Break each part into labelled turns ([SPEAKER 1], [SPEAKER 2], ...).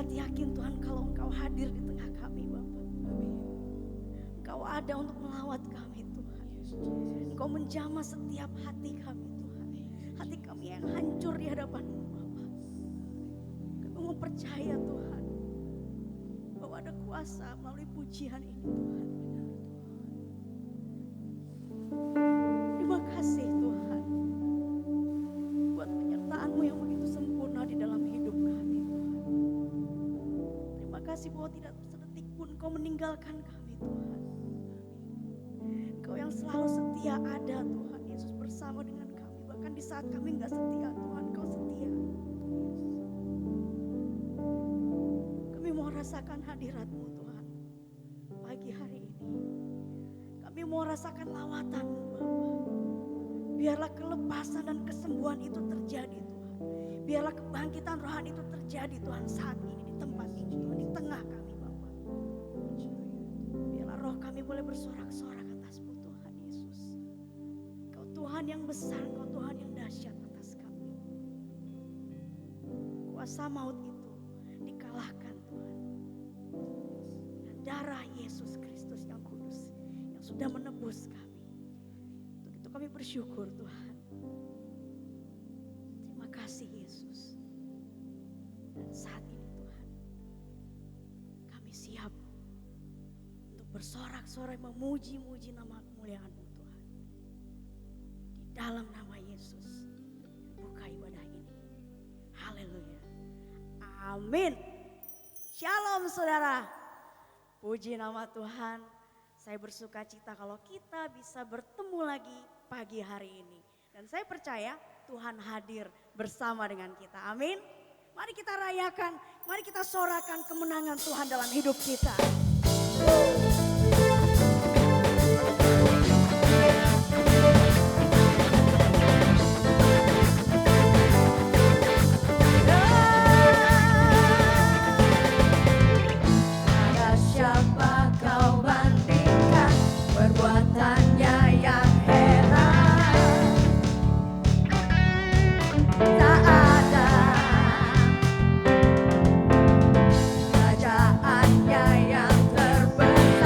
[SPEAKER 1] sangat yakin Tuhan kalau Engkau hadir di tengah kami Bapa. Engkau ada untuk melawat kami Tuhan. Engkau menjamah setiap hati kami Tuhan. Hati kami yang hancur di hadapan-Mu Bapa. Kami mau percaya Tuhan bahwa ada kuasa melalui pujian ini Tuhan. Terima kasih Tuhan buat penyertaan-Mu yang begitu sempurna di dalam hidup kami Tuhan. Terima kasih bahwa tidak sedetik pun Kau meninggalkan kami Tuhan. Kau yang selalu setia ada Tuhan Yesus bersama dengan kami. Bahkan di saat kami gak setia Tuhan Kau setia. Kami mau rasakan hadirat-Mu Tuhan pagi hari ini. Kami mau rasakan lawatan-Mu Bapa. Biarlah kelepasan dan kesembuhan itu terjadi Tuhan. Biarlah kebangkitan rohani itu terjadi Tuhan saat ini di tempat ini Tuhan, di tengah kami Bapa. Biarlah roh kami boleh bersorak-sorak atas-Mu Tuhan Yesus. Kau Tuhan yang besar, Kau Tuhan yang dahsyat atas kami. Kuasa maut itu dikalahkan Tuhan. Dan darah Yesus Kristus yang kudus yang sudah menebus kami. Kami bersyukur Tuhan. Terima kasih Yesus. Dan saat ini Tuhan, kami siap untuk bersorak-sorai memuji-muji nama kemuliaan-Mu Tuhan. Di dalam nama Yesus, buka ibadah ini. Haleluya. Amin. Shalom saudara. Puji nama Tuhan. Saya bersuka cita kalau kita bisa bertemu lagi pagi hari ini. Dan saya percaya Tuhan hadir bersama dengan kita. Amin. Mari kita rayakan, mari kita sorakan kemenangan Tuhan dalam hidup kita.
[SPEAKER 2] Ada siapa kau bandingkan perbuatannya yang heran? Tak ada. Kerajaannya yang terbesar.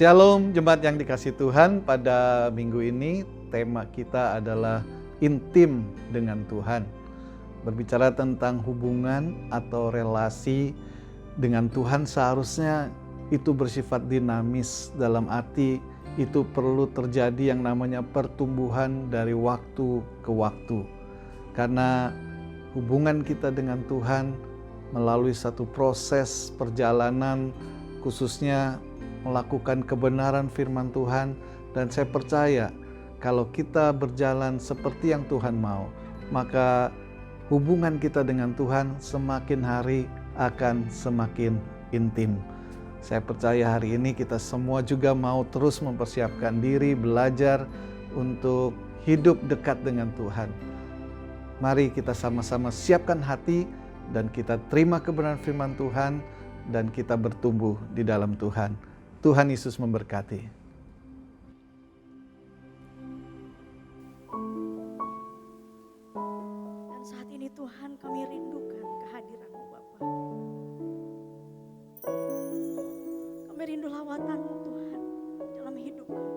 [SPEAKER 3] Shalom jemaat yang dikasihi Tuhan, pada minggu ini tema kita adalah intim dengan Tuhan. Berbicara tentang hubungan atau relasi dengan Tuhan seharusnya itu bersifat dinamis, dalam arti itu perlu terjadi yang namanya pertumbuhan dari waktu ke waktu. Karena hubungan kita dengan Tuhan melalui satu proses perjalanan, khususnya melakukan kebenaran firman Tuhan, dan saya percaya kalau kita berjalan seperti yang Tuhan mau, maka hubungan kita dengan Tuhan semakin hari akan semakin intim. Saya percaya hari ini kita semua juga mau terus mempersiapkan diri, belajar untuk hidup dekat dengan Tuhan. Mari kita sama-sama siapkan hati dan kita terima kebenaran firman Tuhan dan kita bertumbuh di dalam Tuhan. Tuhan Yesus memberkati.
[SPEAKER 1] Dan saat ini Tuhan, kami rindukan kehadiran-Mu Bapa. Kami rindu lawatan-Mu Tuhan dalam hidup kami.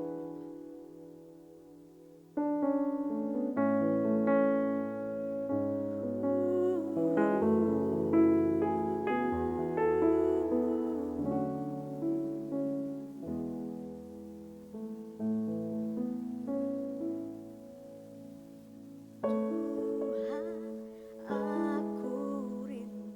[SPEAKER 1] Tuhan, aku rindu.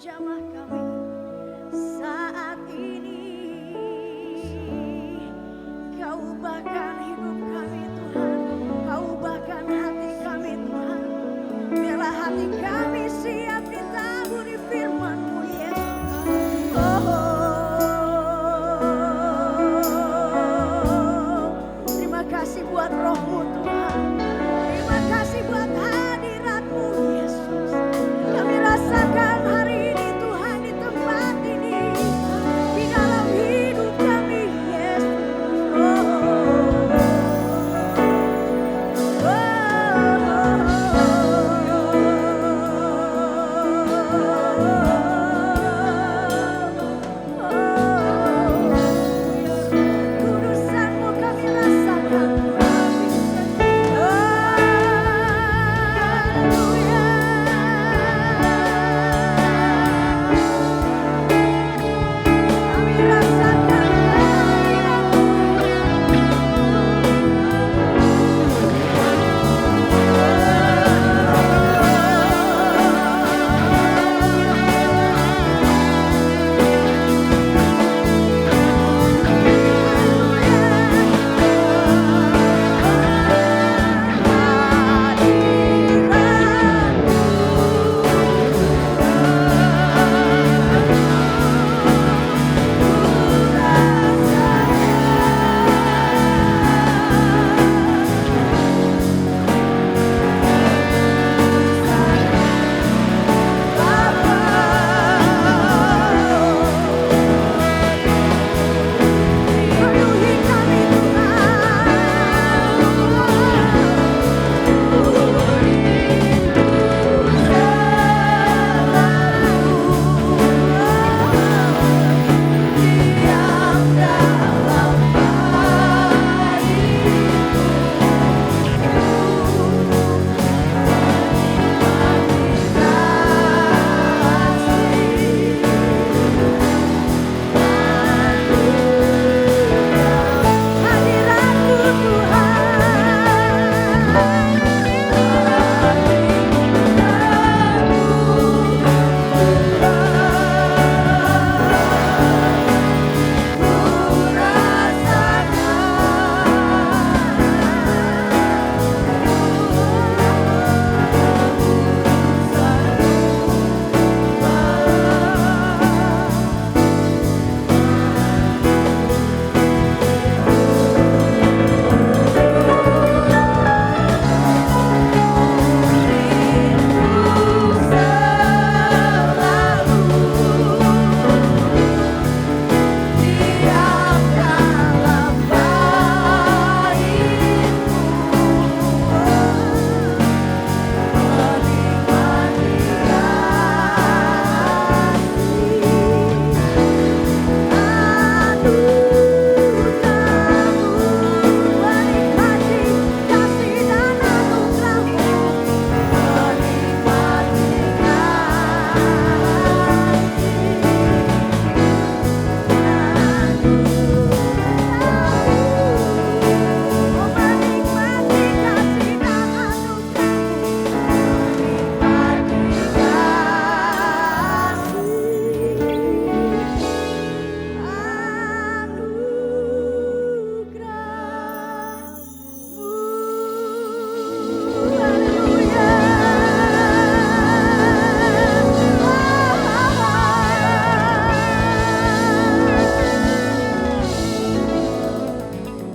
[SPEAKER 1] menjamah kami saat ini. Kau ubahkan hidup kami Tuhan, Kau ubahkan hati kami Tuhan. Biarlah hati kami siap ditaburi firman-Mu Yesus. Terima kasih buat roh-Mu Tuhan. Terima kasih buat hadirat-Mu Yesus. Kami rasakan hari ini Tuhan di tempat ini, di dalam hidup kami Yesus. Kudusan-Mu kami rasakan Tuhan. Kami rasakan penuhi kami hadirat-Mu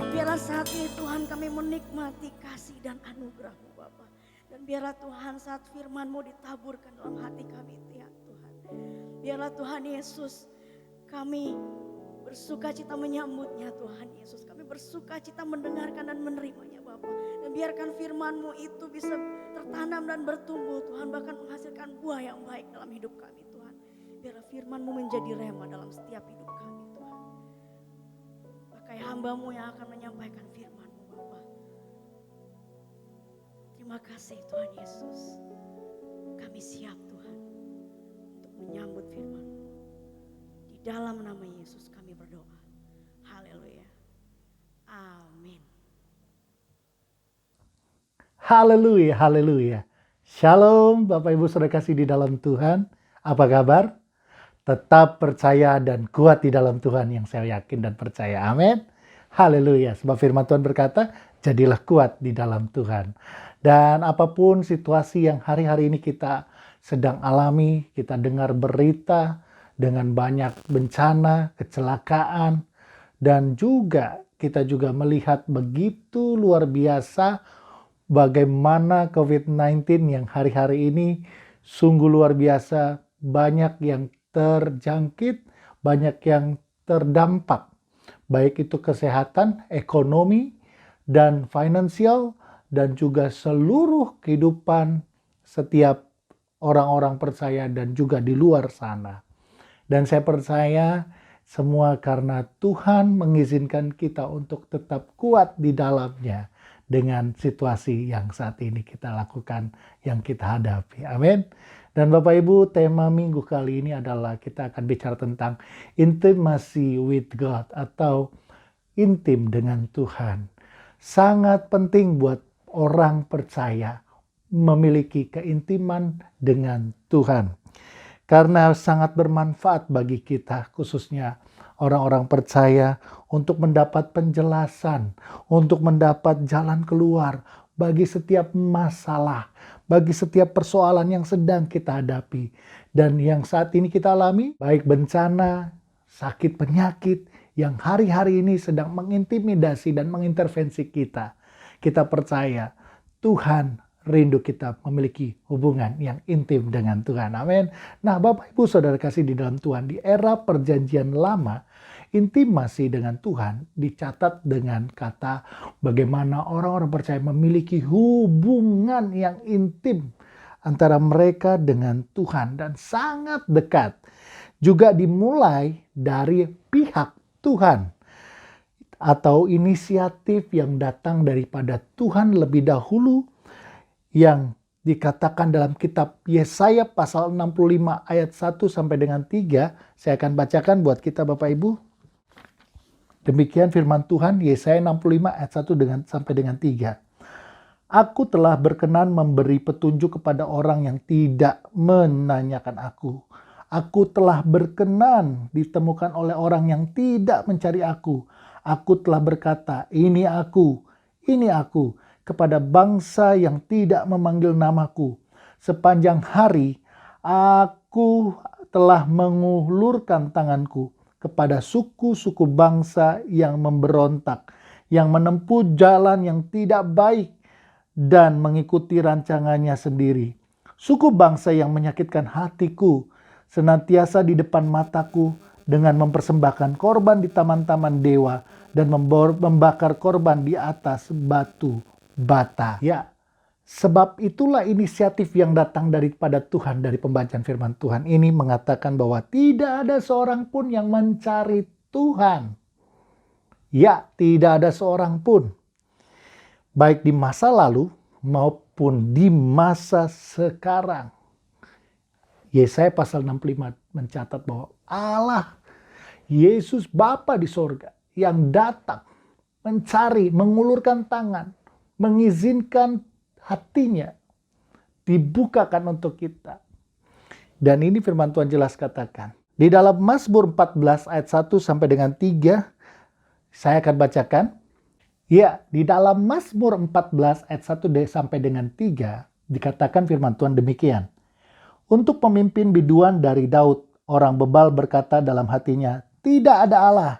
[SPEAKER 1] Biarlah saat ini Tuhan kami menikmati kasih dan anugerah-Mu Bapa. Dan biarlah Tuhan saat firman-Mu ditaburkan dalam hati kami ya Tuhan. Biarlah Tuhan Yesus kami bersuka cita menyambutnya Tuhan Yesus. Kami bersuka cita mendengarkan dan menerimanya Bapa. Dan biarkan firman-Mu itu bisa tertanam dan bertumbuh Tuhan. Bahkan menghasilkan buah yang baik dalam hidup kami Tuhan. Biarlah firman-Mu menjadi rema dalam setiap hidup kami Tuhan. Pakai hamba-Mu yang akan menyampaikan firman-Mu Bapa. Terima kasih Tuhan Yesus. Kami siap Tuhan untuk menyambut firman-Mu. Di dalam nama Yesus kami berdoa. Haleluya. Amin.
[SPEAKER 4] Haleluya, haleluya. Shalom Bapak Ibu Saudara kasih di dalam Tuhan. Apa kabar? Tetap percaya dan kuat di dalam Tuhan yang saya yakin dan percaya. Amin. Haleluya. Sebab firman Tuhan berkata, jadilah kuat di dalam Tuhan. Dan apapun situasi yang hari-hari ini kita sedang alami, kita dengar berita dengan banyak bencana, kecelakaan, dan juga kita juga melihat begitu luar biasa bagaimana COVID-19 yang hari-hari ini sungguh luar biasa, banyak yang terjangkit, banyak yang terdampak, baik itu kesehatan, ekonomi, dan finansial, dan juga seluruh kehidupan setiap orang-orang percaya dan juga di luar sana. Dan saya percaya semua karena Tuhan mengizinkan kita untuk tetap kuat di dalamnya dengan situasi yang saat ini kita lakukan, yang kita hadapi. Amin. Dan Bapak Ibu, tema minggu kali ini adalah kita akan bicara tentang intimacy with God atau intim dengan Tuhan. Sangat penting buat orang percaya memiliki keintiman dengan Tuhan. Karena sangat bermanfaat bagi kita, khususnya orang-orang percaya, untuk mendapat penjelasan, untuk mendapat jalan keluar bagi setiap masalah, bagi setiap persoalan yang sedang kita hadapi. Dan yang saat ini kita alami, baik bencana, sakit penyakit, yang hari-hari ini sedang mengintimidasi dan mengintervensi kita. Kita percaya Tuhan rindu kita memiliki hubungan yang intim dengan Tuhan. Amin. Nah, Bapak Ibu Saudara kasih di dalam Tuhan, di era perjanjian lama, intimasi dengan Tuhan dicatat dengan kata bagaimana orang-orang percaya memiliki hubungan yang intim antara mereka dengan Tuhan dan sangat dekat. Juga dimulai dari pihak Tuhan atau inisiatif yang datang daripada Tuhan lebih dahulu, yang dikatakan dalam kitab Yesaya pasal 65 ayat 1 sampai dengan 3. Saya akan bacakan buat kita Bapak Ibu. Demikian firman Tuhan, Yesaya 65 ayat 1 sampai dengan 3. Aku telah berkenan memberi petunjuk kepada orang yang tidak menanyakan aku. Aku telah berkenan ditemukan oleh orang yang tidak mencari aku. Aku telah berkata, ini aku, kepada bangsa yang tidak memanggil namaku. Sepanjang hari, aku telah mengulurkan tanganku kepada suku-suku bangsa yang memberontak, yang menempuh jalan yang tidak baik dan mengikuti rancangannya sendiri. Suku bangsa yang menyakitkan hatiku senantiasa di depan mataku dengan mempersembahkan korban di taman-taman dewa dan membakar korban di atas batu bata. Ya, sebab itulah inisiatif yang datang daripada Tuhan dari pembacaan firman Tuhan ini mengatakan bahwa tidak ada seorang pun yang mencari Tuhan. Ya, tidak ada seorang pun. Baik di masa lalu maupun di masa sekarang. Yesaya pasal 65 mencatat bahwa Allah, Yesus Bapa di sorga yang datang mencari, mengulurkan tangan, mengizinkan hatinya dibukakan untuk kita. Dan ini firman Tuhan jelas katakan. Di dalam Mazmur 14 ayat 1 sampai dengan 3, saya akan bacakan. Ya, di dalam Mazmur 14 ayat 1 sampai dengan 3, dikatakan firman Tuhan demikian. Untuk pemimpin biduan dari Daud, orang bebal berkata dalam hatinya, tidak ada Allah.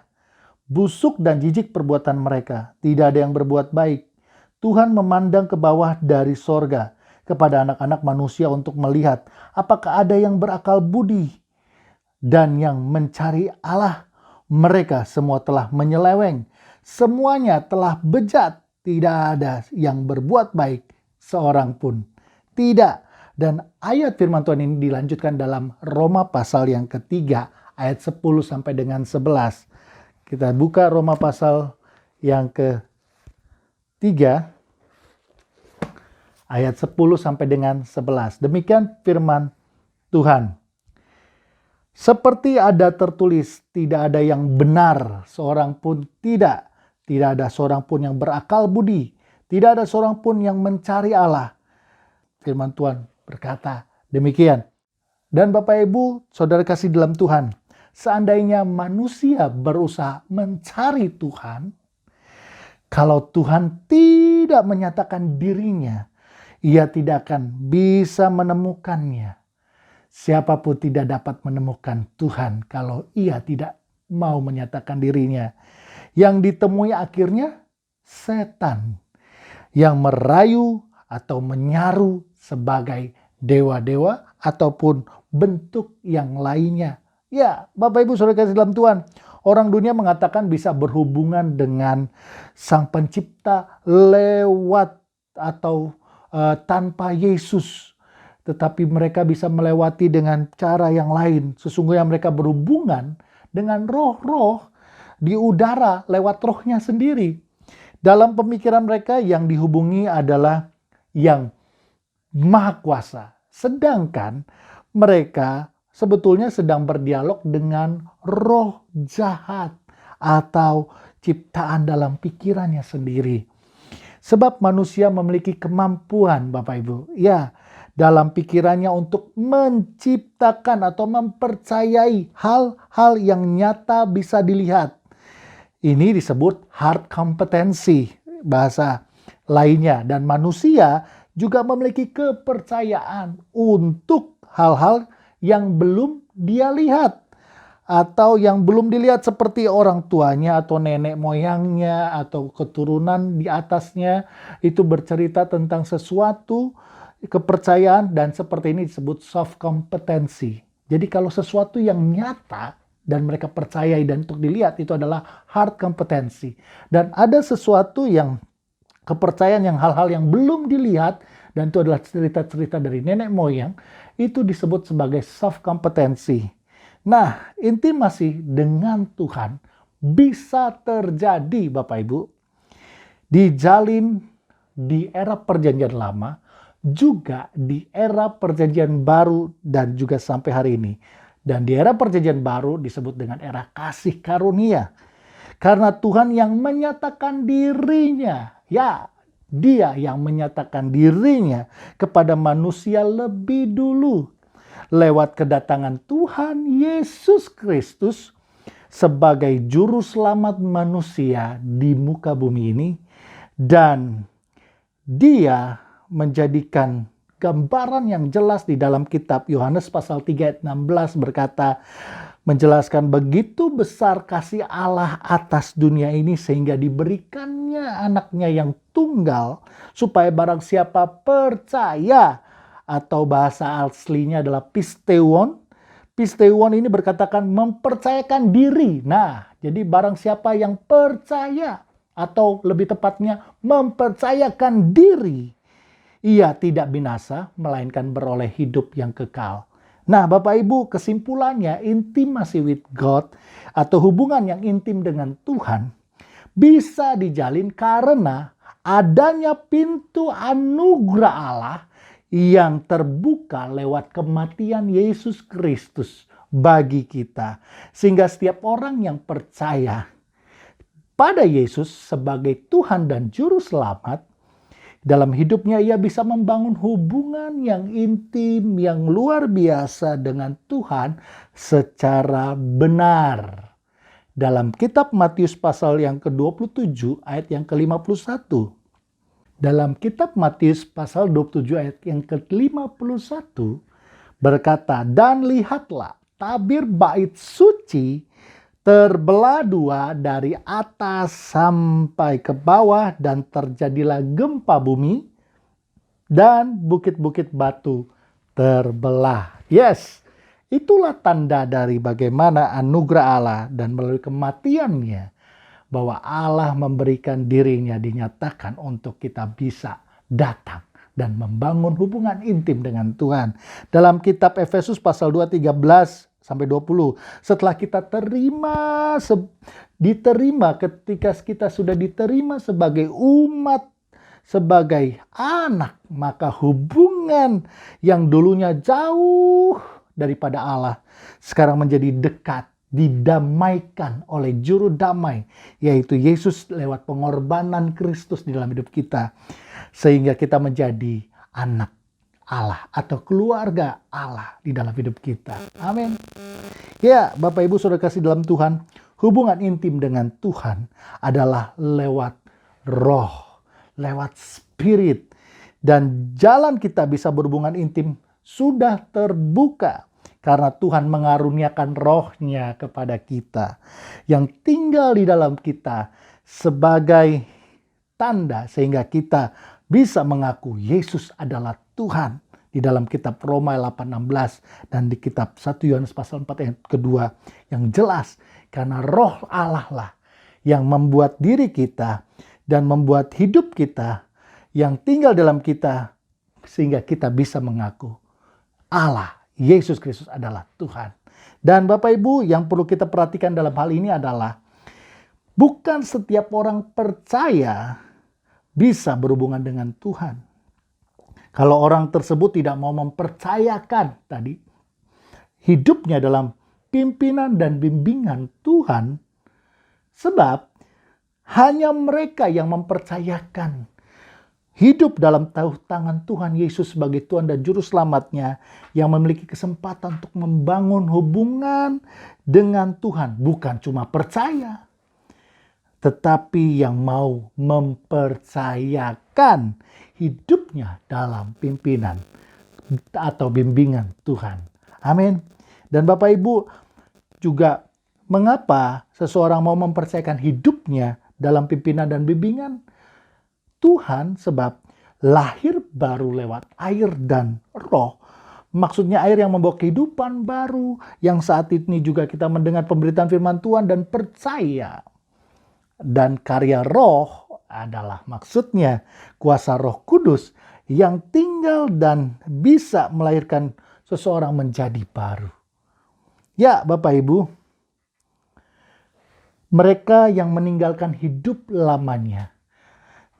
[SPEAKER 4] Busuk dan jijik perbuatan mereka, tidak ada yang berbuat baik. Tuhan memandang ke bawah dari sorga kepada anak-anak manusia untuk melihat apakah ada yang berakal budi dan yang mencari Allah. Mereka semua telah menyeleweng, semuanya telah bejat, tidak ada yang berbuat baik seorang pun. Tidak. Dan ayat firman Tuhan ini dilanjutkan dalam Roma pasal yang ketiga ayat 10 sampai dengan 11. Kita buka Roma pasal yang ketiga ayat 10 sampai dengan 11. Demikian firman Tuhan. Seperti ada tertulis, tidak ada yang benar seorang pun tidak. Tidak ada seorang pun yang berakal budi. Tidak ada seorang pun yang mencari Allah. Firman Tuhan berkata demikian. Dan Bapak Ibu, saudara kasih dalam Tuhan, seandainya manusia berusaha mencari Tuhan, kalau Tuhan tidak menyatakan dirinya, ia tidak akan bisa menemukannya. Siapapun tidak dapat menemukan Tuhan kalau ia tidak mau menyatakan dirinya. Yang ditemui akhirnya setan yang merayu atau menyaru sebagai dewa-dewa ataupun bentuk yang lainnya. Ya, Bapak Ibu Saudara kasih dalam Tuhan, orang dunia mengatakan bisa berhubungan dengan Sang Pencipta lewat atau tanpa Yesus. Tetapi mereka bisa melewati dengan cara yang lain. Sesungguhnya mereka berhubungan dengan roh-roh di udara lewat rohnya sendiri. Dalam pemikiran mereka yang dihubungi adalah yang maha kuasa. Sedangkan mereka sebetulnya sedang berdialog dengan roh jahat atau ciptaan dalam pikirannya sendiri. Sebab manusia memiliki kemampuan, Bapak Ibu, ya, dalam pikirannya untuk menciptakan atau mempercayai hal-hal yang nyata bisa dilihat. Ini disebut hard competency, bahasa lainnya. Dan manusia juga memiliki kepercayaan untuk hal-hal yang belum dia lihat atau yang belum dilihat, seperti orang tuanya atau nenek moyangnya atau keturunan di atasnya itu bercerita tentang sesuatu kepercayaan, dan seperti ini disebut soft competency. Jadi kalau sesuatu yang nyata dan mereka percayai dan untuk dilihat itu adalah hard competency. Dan ada sesuatu yang kepercayaan yang hal-hal yang belum dilihat dan itu adalah cerita-cerita dari nenek moyang, itu disebut sebagai soft competency. Nah, intimasi dengan Tuhan bisa terjadi, Bapak Ibu, dijalin di era Perjanjian Lama, juga di era Perjanjian Baru, dan juga sampai hari ini. Dan di era Perjanjian Baru disebut dengan era kasih karunia. Karena Tuhan yang menyatakan dirinya, ya, Dia yang menyatakan dirinya kepada manusia lebih dulu lewat kedatangan Tuhan Yesus Kristus sebagai juru selamat manusia di muka bumi ini, dan Dia menjadikan gambaran yang jelas di dalam kitab Yohanes pasal 3 ayat 16 berkata, menjelaskan begitu besar kasih Allah atas dunia ini sehingga diberikannya anaknya yang tunggal supaya barang siapa percaya, atau bahasa aslinya adalah pisteuon. Pisteuon ini berkatakan mempercayakan diri. Nah, jadi barang siapa yang percaya, atau lebih tepatnya mempercayakan diri, ia tidak binasa melainkan beroleh hidup yang kekal. Nah, Bapak Ibu, kesimpulannya intimacy with God atau hubungan yang intim dengan Tuhan bisa dijalin karena adanya pintu anugerah Allah yang terbuka lewat kematian Yesus Kristus bagi kita. Sehingga setiap orang yang percaya pada Yesus sebagai Tuhan dan Juru Selamat, dalam hidupnya ia bisa membangun hubungan yang intim, yang luar biasa dengan Tuhan secara benar. Dalam kitab Matius pasal yang ke-27 ayat yang ke-51. Dalam kitab Matius pasal 27 ayat yang ke-51 berkata, dan lihatlah tabir bait suci terbelah dua dari atas sampai ke bawah dan terjadilah gempa bumi dan bukit-bukit batu terbelah. Yes, itulah tanda dari bagaimana anugerah Allah dan melalui kematiannya bahwa Allah memberikan dirinya dinyatakan untuk kita bisa datang dan membangun hubungan intim dengan Tuhan. Dalam kitab Efesus pasal 2 13 sampai 20, setelah kita diterima ketika kita sudah diterima sebagai umat, sebagai anak, maka hubungan yang dulunya jauh daripada Allah sekarang menjadi dekat, didamaikan oleh juru damai, yaitu Yesus lewat pengorbanan Kristus di dalam hidup kita, sehingga kita menjadi anak Allah atau keluarga Allah di dalam hidup kita. Amin. Ya, Bapak Ibu Saudara kasih dalam Tuhan, hubungan intim dengan Tuhan adalah lewat roh, lewat spirit. Dan jalan kita bisa berhubungan intim sudah terbuka karena Tuhan mengaruniakan rohnya kepada kita yang tinggal di dalam kita sebagai tanda sehingga kita bisa mengaku Yesus adalah Tuhan. Di dalam kitab Roma 8:16 dan di kitab 1 Yohanes pasal 4 ayat kedua yang jelas karena roh Allah lah yang membuat diri kita dan membuat hidup kita yang tinggal dalam kita sehingga kita bisa mengaku Allah, Yesus Kristus adalah Tuhan. Dan Bapak Ibu yang perlu kita perhatikan dalam hal ini adalah bukan setiap orang percaya bisa berhubungan dengan Tuhan. Kalau orang tersebut tidak mau mempercayakan tadi hidupnya dalam pimpinan dan bimbingan Tuhan, sebab hanya mereka yang mempercayakan hidup dalam tangan Tuhan Yesus sebagai Tuhan dan Juru Selamatnya yang memiliki kesempatan untuk membangun hubungan dengan Tuhan. Bukan cuma percaya, tetapi yang mau mempercayakan hidupnya dalam pimpinan atau bimbingan Tuhan. Amin. Dan Bapak Ibu juga mengapa seseorang mau mempercayakan hidupnya dalam pimpinan dan bimbingan Tuhan? Sebab lahir baru lewat air dan roh. Maksudnya air yang membawa kehidupan baru. Yang saat ini juga kita mendengar pemberitaan firman Tuhan dan percaya. Dan karya roh adalah maksudnya kuasa Roh Kudus yang tinggal dan bisa melahirkan seseorang menjadi baru. Ya Bapak Ibu, mereka yang meninggalkan hidup lamanya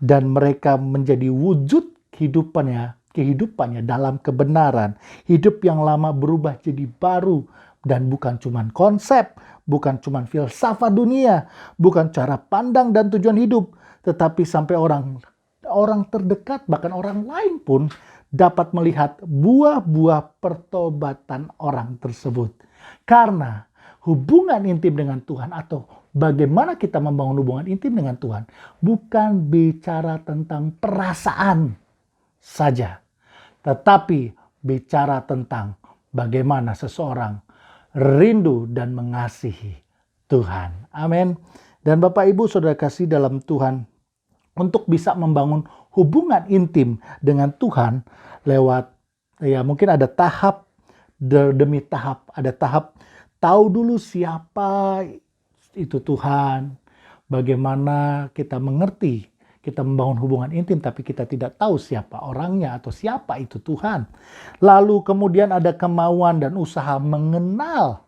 [SPEAKER 4] dan mereka menjadi wujud kehidupannya dalam kebenaran. Hidup yang lama berubah jadi baru dan bukan cuma konsep, bukan cuma filsafat dunia, bukan cara pandang dan tujuan hidup, tetapi sampai orang terdekat bahkan orang lain pun dapat melihat buah-buah pertobatan orang tersebut. Karena hubungan intim dengan Tuhan atau bagaimana kita membangun hubungan intim dengan Tuhan bukan bicara tentang perasaan saja, tetapi bicara tentang bagaimana seseorang rindu dan mengasihi Tuhan. Amin. Dan Bapak Ibu Saudara kasih dalam Tuhan, untuk bisa membangun hubungan intim dengan Tuhan lewat, ya mungkin ada tahap demi tahap. Ada tahap tahu dulu siapa itu Tuhan, bagaimana kita mengerti, kita membangun hubungan intim tapi kita tidak tahu siapa orangnya atau siapa itu Tuhan. Lalu kemudian ada kemauan dan usaha mengenal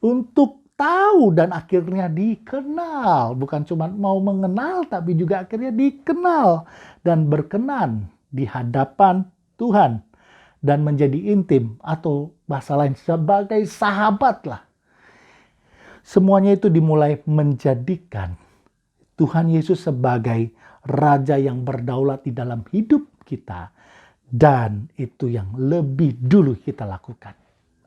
[SPEAKER 4] untuk tahu dan akhirnya dikenal. Bukan cuma mau mengenal tapi juga akhirnya dikenal dan berkenan di hadapan Tuhan dan menjadi intim atau bahasa lain sebagai sahabat lah. Semuanya itu dimulai menjadikan Tuhan Yesus sebagai Raja yang berdaulat di dalam hidup kita. Dan itu yang lebih dulu kita lakukan.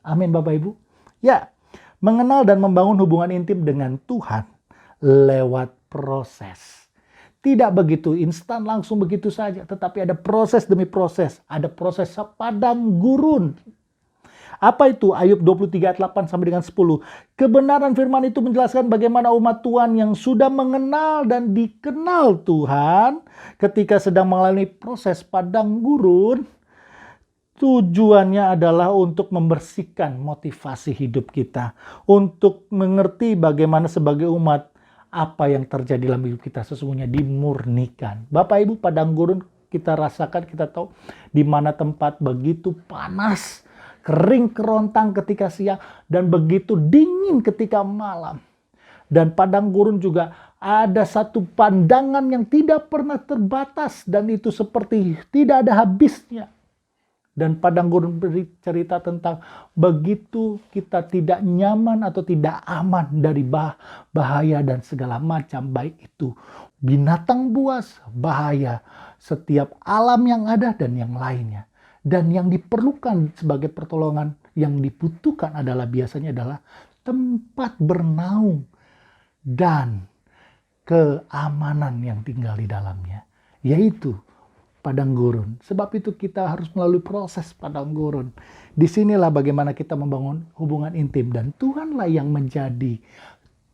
[SPEAKER 4] Amin Bapak Ibu. Ya, mengenal dan membangun hubungan intim dengan Tuhan lewat proses. Tidak begitu instan langsung begitu saja. Tetapi ada proses demi proses. Ada proses padang gurun. Apa itu? Ayub 23 ayat 8 sampai dengan 10. Kebenaran firman itu menjelaskan bagaimana umat Tuhan yang sudah mengenal dan dikenal Tuhan ketika sedang mengalami proses padang gurun, tujuannya adalah untuk membersihkan motivasi hidup kita, untuk mengerti bagaimana sebagai umat apa yang terjadi dalam hidup kita sesungguhnya dimurnikan. Bapak Ibu, padang gurun kita rasakan, kita tahu di mana tempat begitu panas, kering kerontang ketika siang, dan begitu dingin ketika malam. Dan padang gurun juga ada satu pandangan yang tidak pernah terbatas, dan itu seperti tidak ada habisnya. Dan padang gurun bercerita tentang begitu kita tidak nyaman atau tidak aman dari bahaya dan segala macam, baik itu binatang buas, bahaya, setiap alam yang ada dan yang lainnya. Dan yang diperlukan sebagai pertolongan yang dibutuhkan biasanya adalah tempat bernaung dan keamanan yang tinggal di dalamnya, yaitu padang gurun. Sebab itu kita harus melalui proses padang gurun. Disinilah bagaimana kita membangun hubungan intim, dan Tuhanlah yang menjadi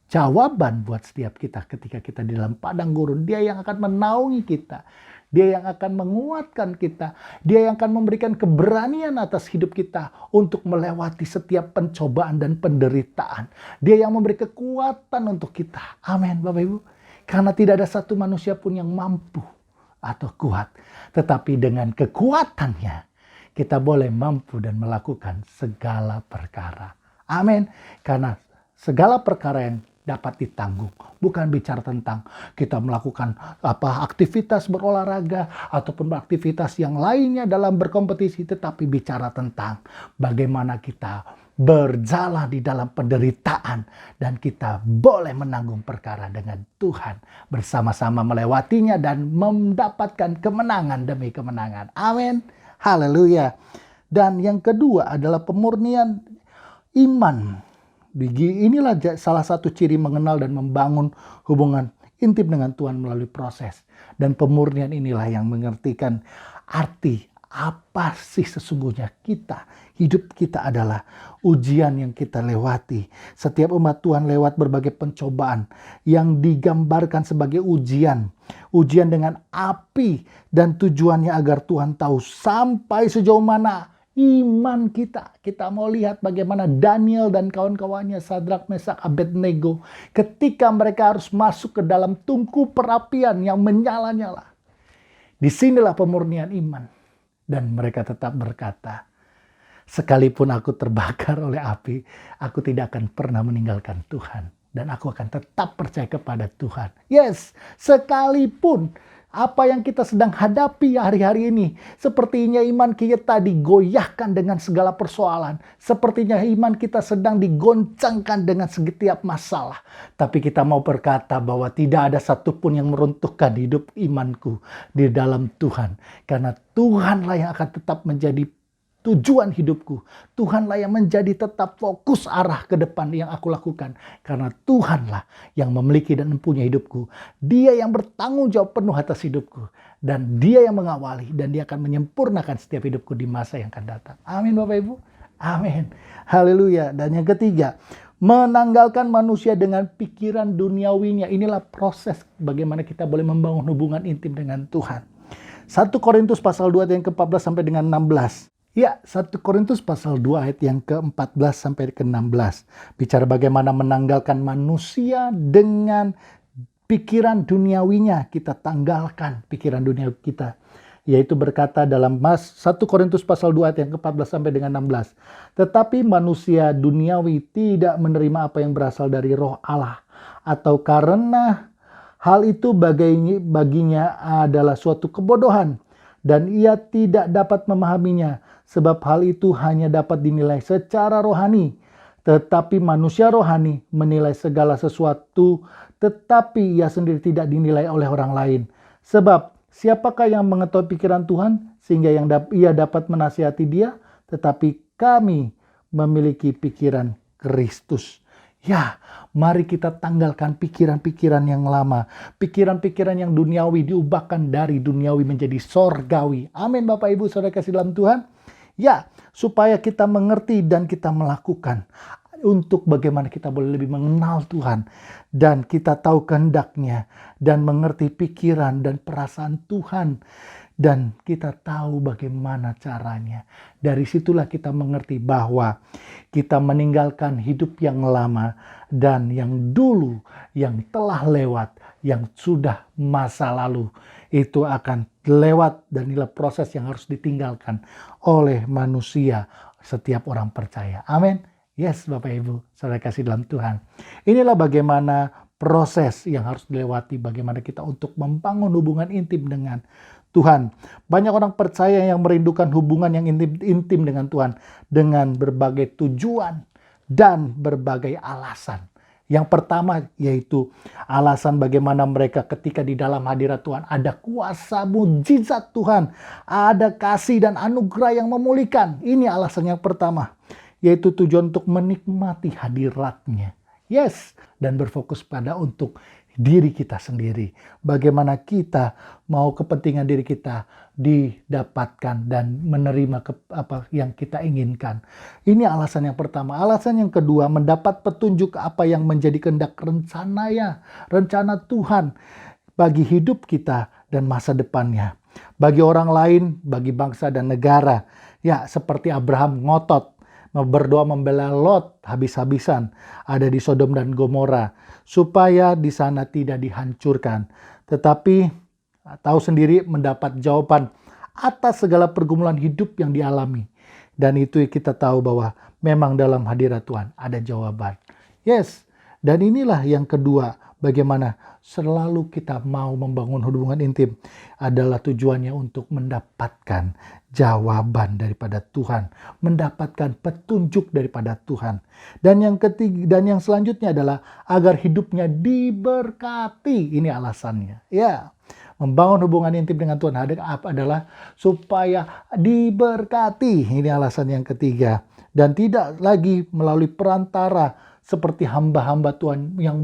[SPEAKER 4] jawaban buat setiap kita ketika kita di dalam padang gurun. Dia yang akan menaungi kita. Dia yang akan menguatkan kita. Dia yang akan memberikan keberanian atas hidup kita untuk melewati setiap pencobaan dan penderitaan. Dia yang memberi kekuatan untuk kita. Amin, Bapak Ibu. Karena tidak ada satu manusia pun yang mampu atau kuat. Tetapi dengan kekuatannya, kita boleh mampu dan melakukan segala perkara. Amin. Karena segala perkara yang dapat ditanggung. Bukan bicara tentang kita melakukan aktivitas berolahraga ataupun aktivitas yang lainnya dalam berkompetisi, tetapi bicara tentang bagaimana kita berjalan di dalam penderitaan dan kita boleh menanggung perkara dengan Tuhan, bersama-sama melewatinya dan mendapatkan kemenangan demi kemenangan. Amin. Haleluya. Dan yang kedua adalah pemurnian iman. Inilah salah satu ciri mengenal dan membangun hubungan intim dengan Tuhan melalui proses. Dan pemurnian inilah yang mengertikan arti apa sih sesungguhnya kita. Hidup kita adalah ujian yang kita lewati. Setiap umat Tuhan lewat berbagai pencobaan yang digambarkan sebagai ujian. Ujian dengan api, dan tujuannya agar Tuhan tahu sampai sejauh mana iman kita. Kita mau lihat bagaimana Daniel dan kawan-kawannya, Sadrak, Mesak, Abednego, ketika mereka harus masuk ke dalam tungku perapian yang menyala-nyala. Disinilah pemurnian iman. Dan mereka tetap berkata, sekalipun aku terbakar oleh api, aku tidak akan pernah meninggalkan Tuhan. Dan aku akan tetap percaya kepada Tuhan. Yes, sekalipun apa yang kita sedang hadapi hari-hari ini, sepertinya iman kita digoyahkan dengan segala persoalan. Sepertinya iman kita sedang digoncangkan dengan setiap masalah. Tapi kita mau berkata bahwa tidak ada satupun yang meruntuhkan hidup imanku di dalam Tuhan. Karena Tuhanlah yang akan tetap menjadi tujuan hidupku. Tuhanlah yang menjadi tetap fokus arah ke depan yang aku lakukan. Karena Tuhanlah yang memiliki dan mempunyai hidupku. Dia yang bertanggung jawab penuh atas hidupku. Dan Dia yang mengawali. Dan Dia akan menyempurnakan setiap hidupku di masa yang akan datang. Amin, Bapak Ibu. Amin. Haleluya. Dan yang ketiga, menanggalkan manusia dengan pikiran duniawinya. Inilah proses bagaimana kita boleh membangun hubungan intim dengan Tuhan. 1 Korintus pasal 2 ayat yang ke-14 sampai dengan 16. Ya, 1 Korintus pasal 2 ayat yang ke-14 sampai ke-16. Bicara bagaimana menanggalkan manusia dengan pikiran duniawinya. Kita tanggalkan pikiran duniawi kita. Yaitu berkata dalam 1 Korintus pasal 2 ayat yang ke-14 sampai dengan 16. Tetapi manusia duniawi tidak menerima apa yang berasal dari roh Allah. Atau karena hal itu baginya adalah suatu kebodohan. Dan ia tidak dapat memahaminya. Sebab hal itu hanya dapat dinilai secara rohani. Tetapi manusia rohani menilai segala sesuatu, tetapi ia sendiri tidak dinilai oleh orang lain. Sebab siapakah yang mengetahui pikiran Tuhan sehingga ia dapat menasihati dia? Tetapi kami memiliki pikiran Kristus. Ya, mari kita tanggalkan pikiran-pikiran yang lama. Pikiran-pikiran yang duniawi diubahkan dari duniawi menjadi sorgawi. Amin, Bapak Ibu Saudara kasih dalam Tuhan. Ya, supaya kita mengerti dan kita melakukan untuk bagaimana kita boleh lebih mengenal Tuhan. Dan kita tahu kehendaknya dan mengerti pikiran dan perasaan Tuhan. Dan kita tahu bagaimana caranya. Dari situlah kita mengerti bahwa kita meninggalkan hidup yang lama dan yang dulu, yang telah lewat, yang sudah masa lalu. Itu akan lewat dan inilah proses yang harus ditinggalkan oleh manusia, setiap orang percaya. Amin. Yes, Bapak Ibu, Saudara kasih dalam Tuhan. Inilah bagaimana proses yang harus dilewati, bagaimana kita untuk membangun hubungan intim dengan Tuhan. Banyak orang percaya yang merindukan hubungan yang intim dengan Tuhan dengan berbagai tujuan dan berbagai alasan. Yang pertama yaitu alasan bagaimana mereka ketika di dalam hadirat Tuhan ada kuasa mujizat Tuhan, ada kasih dan anugerah yang memulihkan. Ini alasan yang pertama, yaitu tujuan untuk menikmati hadiratnya. Yes, dan berfokus pada untuk diri kita sendiri. Bagaimana kita mau kepentingan diri kita didapatkan dan menerima apa yang kita inginkan. Ini alasan yang pertama. Alasan yang kedua, mendapat petunjuk apa yang menjadi kehendak rencana Tuhan bagi hidup kita dan masa depannya. Bagi orang lain, bagi bangsa dan negara. Ya, seperti Abraham ngotot berdoa membela Lot habis-habisan ada di Sodom dan Gomora supaya di sana tidak dihancurkan. Tetapi tahu sendiri mendapat jawaban atas segala pergumulan hidup yang dialami. Dan itu kita tahu bahwa memang dalam hadirat Tuhan ada jawaban. Yes, dan inilah yang kedua, bagaimana selalu kita mau membangun hubungan intim adalah tujuannya untuk mendapatkan jawaban daripada Tuhan, mendapatkan petunjuk daripada Tuhan. Dan yang ketiga dan yang selanjutnya adalah agar hidupnya diberkati. Ini alasannya. Ya. Membangun hubungan intim dengan Tuhan adalah supaya diberkati. Ini alasan yang ketiga. Dan tidak lagi melalui perantara seperti hamba-hamba Tuhan yang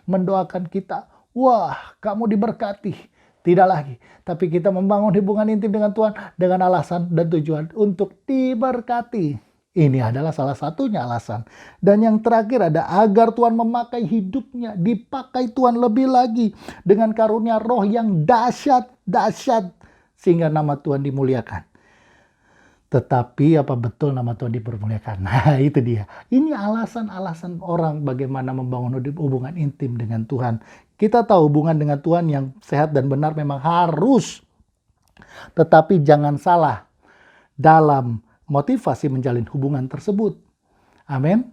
[SPEAKER 4] mendoakan kita. Wah, kamu diberkati. Tidak lagi. Tapi kita membangun hubungan intim dengan Tuhan dengan alasan dan tujuan untuk diberkati. Ini adalah salah satunya alasan. Dan yang terakhir ada agar Tuhan memakai hidupnya. Dipakai Tuhan lebih lagi. Dengan karunia roh yang dahsyat. Sehingga nama Tuhan dimuliakan. Tetapi apa betul nama Tuhan dipermuliakan? Nah itu dia. Ini alasan-alasan orang bagaimana membangun hubungan intim dengan Tuhan. Kita tahu hubungan dengan Tuhan yang sehat dan benar memang harus. Tetapi jangan salah dalam motivasi menjalin hubungan tersebut. Amin.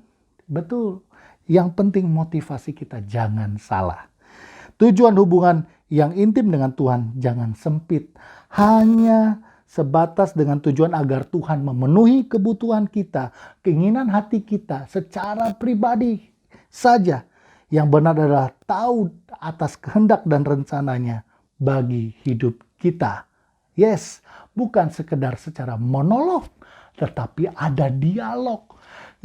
[SPEAKER 4] Betul. Yang penting motivasi kita jangan salah. Tujuan hubungan yang intim dengan Tuhan jangan sempit. Hanya sebatas dengan tujuan agar Tuhan memenuhi kebutuhan kita, keinginan hati kita secara pribadi saja. Yang benar adalah tahu atas kehendak dan rencananya bagi hidup kita. Yes, bukan sekedar secara monolog, tetapi ada dialog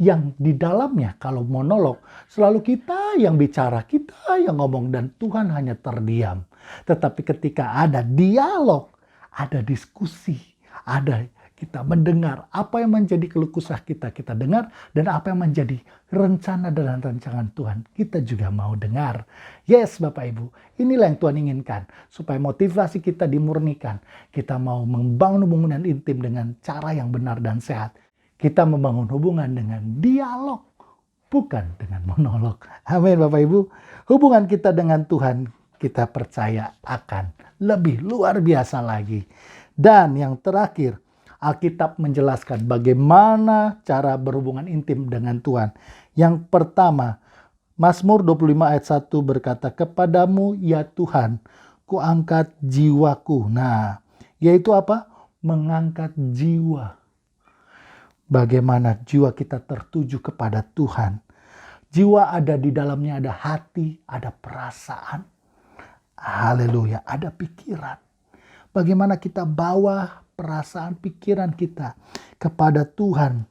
[SPEAKER 4] yang di dalamnya. Kalau monolog, selalu kita yang bicara, kita yang ngomong dan Tuhan hanya terdiam. Tetapi ketika ada dialog, ada diskusi, ada kita mendengar apa yang menjadi keluh kesah kita dengar, dan apa yang menjadi rencana dan rancangan Tuhan kita juga mau dengar. Yes Bapak Ibu, inilah yang Tuhan inginkan supaya motivasi kita dimurnikan. Kita mau membangun hubungan intim dengan cara yang benar dan sehat. Kita membangun hubungan dengan dialog, bukan dengan monolog. Amin Bapak Ibu. Hubungan kita dengan Tuhan kita percaya akan lebih luar biasa lagi. Dan yang terakhir, Alkitab menjelaskan bagaimana cara berhubungan intim dengan Tuhan. Yang pertama, Mazmur 25 ayat 1 berkata, "Kepadamu ya Tuhan, kuangkat jiwaku." Nah, yaitu apa? Mengangkat jiwa. Bagaimana jiwa kita tertuju kepada Tuhan. Jiwa ada di dalamnya, ada hati, ada perasaan. Haleluya, ada pikiran. Bagaimana kita bawa perasaan pikiran kita kepada Tuhan.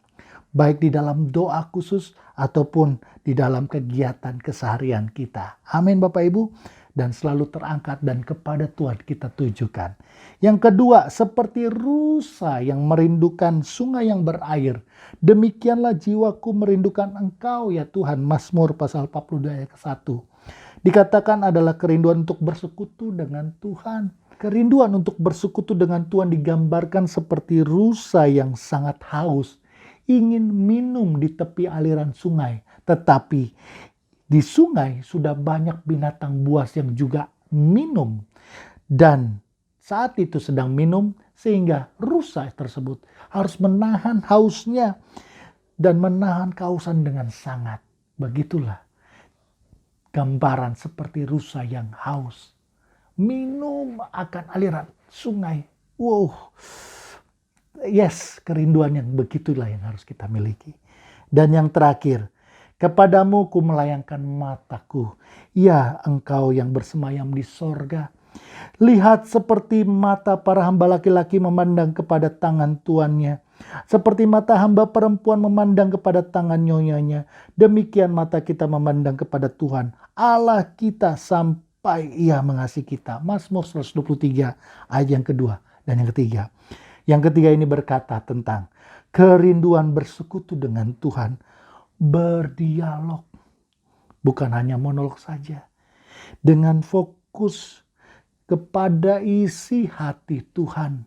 [SPEAKER 4] Baik di dalam doa khusus ataupun di dalam kegiatan keseharian kita. Amin Bapak Ibu. Dan selalu terangkat dan kepada Tuhan kita tujukan. Yang kedua, seperti rusa yang merindukan sungai yang berair. Demikianlah jiwaku merindukan Engkau ya Tuhan. Mazmur pasal 42 ayat 1. Dikatakan adalah kerinduan untuk bersekutu dengan Tuhan. Kerinduan untuk bersekutu dengan Tuhan digambarkan seperti rusa yang sangat haus, ingin minum di tepi aliran sungai. Tetapi di sungai sudah banyak binatang buas yang juga minum. Dan saat itu sedang minum sehingga rusa tersebut harus menahan hausnya dan menahan kehausan dengan sangat. Begitulah gambaran seperti rusa yang haus. Minum akan aliran sungai. Wow. Yes, kerinduan yang begitulah yang harus kita miliki. Dan yang terakhir, Kepadamu ku melayangkan mataku. Ya, Engkau yang bersemayam di sorga. Lihat seperti mata para hamba laki-laki memandang kepada tangan tuannya. Seperti mata hamba perempuan memandang kepada tangan nyonyanya. Demikian mata kita memandang kepada Tuhan Allah kita sampai Ia mengasihi kita. Mazmur 123 ayat yang kedua dan yang ketiga. Yang ketiga ini berkata tentang kerinduan bersekutu dengan Tuhan. Berdialog. Bukan hanya monolog saja. Dengan fokus kepada isi hati Tuhan.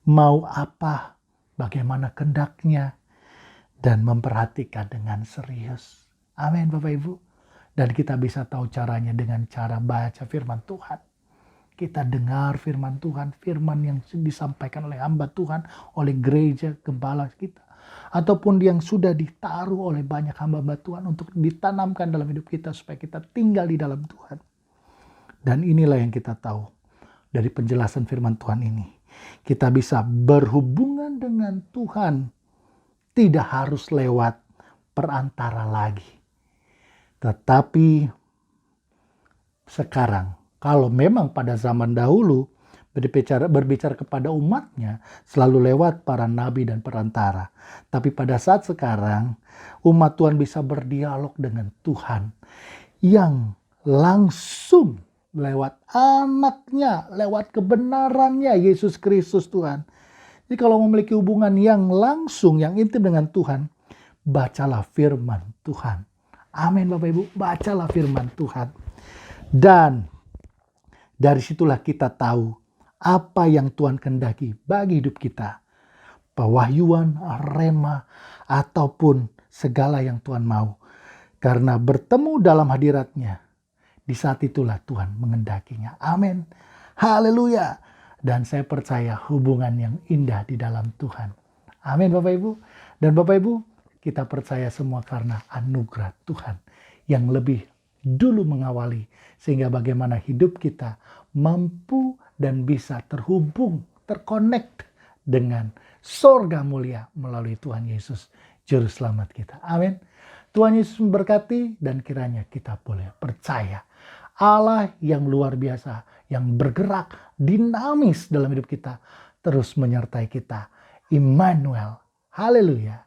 [SPEAKER 4] Mau apa, bagaimana kehendaknya, dan memperhatikan dengan serius. Amin Bapak Ibu. Dan kita bisa tahu caranya dengan cara baca firman Tuhan. Kita dengar firman Tuhan, firman yang disampaikan oleh hamba Tuhan, oleh gereja, gembala kita. Ataupun yang sudah ditaruh oleh banyak hamba-hamba Tuhan untuk ditanamkan dalam hidup kita supaya kita tinggal di dalam Tuhan. Dan inilah yang kita tahu dari penjelasan firman Tuhan ini. Kita bisa berhubungan dengan Tuhan tidak harus lewat perantara lagi. Tetapi sekarang, kalau memang pada zaman dahulu berbicara kepada umatnya selalu lewat para nabi dan perantara. Tapi pada saat sekarang, umat Tuhan bisa berdialog dengan Tuhan yang langsung lewat anaknya, lewat kebenarannya, Yesus Kristus Tuhan. Jadi kalau memiliki hubungan yang langsung, yang intim dengan Tuhan, bacalah firman Tuhan. Amin Bapak Ibu, bacalah firman Tuhan. Dan dari situlah kita tahu apa yang Tuhan kehendaki bagi hidup kita. Pewahyuan, rema, ataupun segala yang Tuhan mau. Karena bertemu dalam hadiratnya, di saat itulah Tuhan mengendakinya. Amin. Haleluya. Dan saya percaya hubungan yang indah di dalam Tuhan. Amin Bapak Ibu. Dan Bapak Ibu, kita percaya semua karena anugerah Tuhan yang lebih dulu mengawali. Sehingga bagaimana hidup kita mampu dan bisa terhubung, terkonek dengan sorga mulia melalui Tuhan Yesus, Juru Selamat kita. Amin. Tuhan Yesus memberkati dan kiranya kita boleh percaya Allah yang luar biasa, yang bergerak dinamis dalam hidup kita, terus menyertai kita. Immanuel. Haleluya.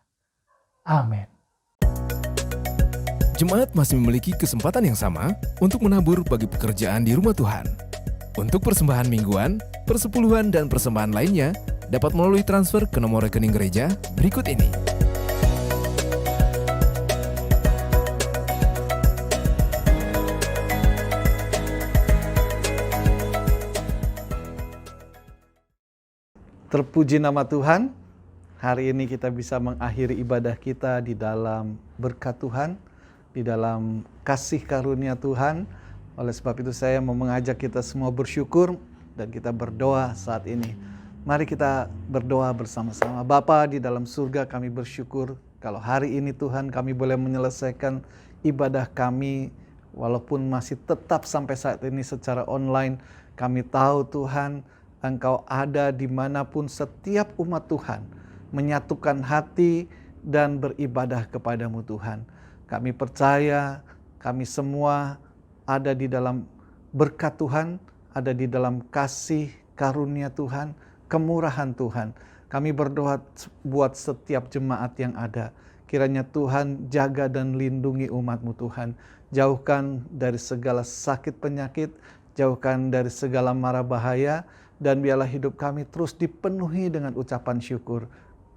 [SPEAKER 4] Amin.
[SPEAKER 5] Jemaat masih memiliki kesempatan yang sama untuk menabur bagi pekerjaan di rumah Tuhan. Untuk persembahan mingguan, persepuluhan, dan persembahan lainnya dapat melalui transfer ke nomor rekening gereja berikut ini.
[SPEAKER 3] Terpuji nama Tuhan, hari ini kita bisa mengakhiri ibadah kita di dalam berkat Tuhan, di dalam kasih karunia Tuhan. Oleh sebab itu saya mau mengajak kita semua bersyukur dan kita berdoa saat ini. Mari kita berdoa bersama-sama. Bapa di dalam surga, kami bersyukur kalau hari ini Tuhan kami boleh menyelesaikan ibadah kami walaupun masih tetap sampai saat ini secara online. Kami tahu Tuhan, Engkau ada dimanapun setiap umat Tuhan menyatukan hati dan beribadah kepadamu Tuhan. Kami percaya kami semua ada di dalam berkat Tuhan, ada di dalam kasih karunia Tuhan, kemurahan Tuhan. Kami berdoa buat setiap jemaat yang ada. Kiranya Tuhan jaga dan lindungi umat-Mu Tuhan. Jauhkan dari segala sakit penyakit, jauhkan dari segala mara bahaya, dan biarlah hidup kami terus dipenuhi dengan ucapan syukur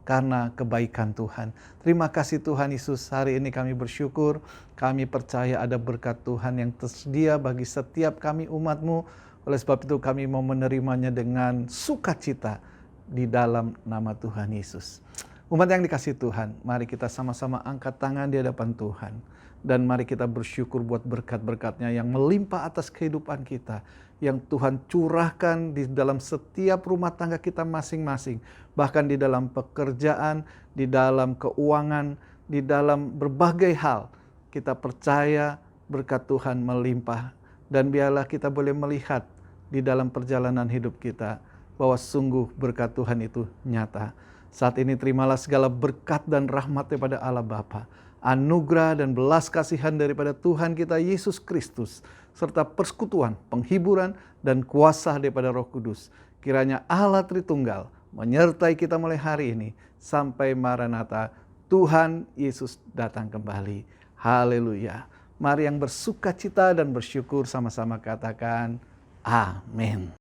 [SPEAKER 3] karena kebaikan Tuhan. Terima kasih Tuhan Yesus, hari ini kami bersyukur, kami percaya ada berkat Tuhan yang tersedia bagi setiap kami umat-Mu. Oleh sebab itu kami mau menerimanya dengan sukacita di dalam nama Tuhan Yesus. Umat yang dikasihi Tuhan, mari kita sama-sama angkat tangan di hadapan Tuhan. Dan mari kita bersyukur buat berkat-berkat-Nya yang melimpah atas kehidupan kita, yang Tuhan curahkan di dalam setiap rumah tangga kita masing-masing, bahkan di dalam pekerjaan, di dalam keuangan, di dalam berbagai hal. Kita percaya berkat Tuhan melimpah, dan biarlah kita boleh melihat di dalam perjalanan hidup kita bahwa sungguh berkat Tuhan itu nyata. Saat ini terimalah segala berkat dan rahmat daripada Allah Bapa, anugerah dan belas kasihan daripada Tuhan kita Yesus Kristus, serta persekutuan, penghiburan, dan kuasa daripada Roh Kudus, kiranya Allah Tritunggal menyertai kita mulai hari ini sampai Maranatha, Tuhan Yesus datang kembali. Haleluya. Mari yang bersuka cita dan bersyukur sama-sama katakan amin.